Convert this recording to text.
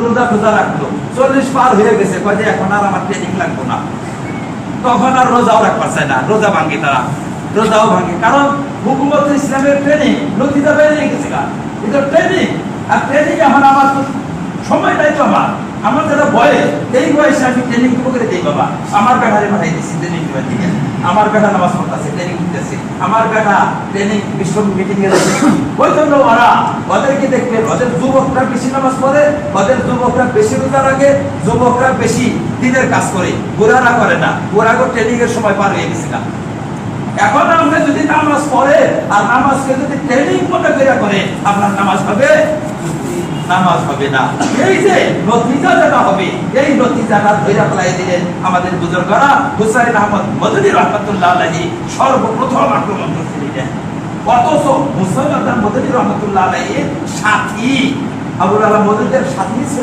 রোজা রোজা রাখলো, 40 পার হয়ে গেছে, কয় যে এখন আর আমার ট্রেনিং লাগবে না, তখন আর রোজাও রাখতে চায় না, রোজা ভাঙে তারা, রোজাও ভাঙে। কারণ হুকুমত ইসলামের ট্রেনিং নতিজা বেরিয়ে গেছে, এটা ট্রেনিং। আর ট্রেনিং এখন আমার সময় নাই তো, আমার যারা বয়স, এই বয়সে আমি ট্রেনিং দিব করে দিই বাবা। আমার বেটারে পাঠাই দিচ্ছি ট্রেনিং দেওয়ার দিকে, আমার বেটা নামাজ পড়তেছে, ট্রেনিং দিতেছে, আমার বেটা ট্রেনিং বিশ্ব মিটিং এ যাচ্ছে। ওই জন্য ওরা ওদেরকে দেখবে, ওদের যুবকরা বেশি নামাজ পড়ে, ওদের যুবকরা বেশি রোজা রাখে, যুবকরা বেশি দিনের কাজ করে, বুড়ারা করে না। ওরা ট্রেনিং এর সময় পার হয়ে গেছে না। এখন আমরা যদি নামাজ পড়ে আর নামাজকে যদি ট্রেনিং মনে করে, আপনার নামাজ হবে? নামাজ হবে না। এই যে নতিজা যেটা হবে, এই নতিজাটা ধরে ফেলাই দিলেন আমাদের বুজুর্গরা। হুসাইন আহমদ মদনী রহমাতুল্লাহ আলাইহি সর্বপ্রথম আক্রমণ করছিলেন, অথচ হুসাইন আহমদ মদনী রহমাতুল্লাহ আলাইহির সাথী আবুল আলা মদনীর সাথী ছিল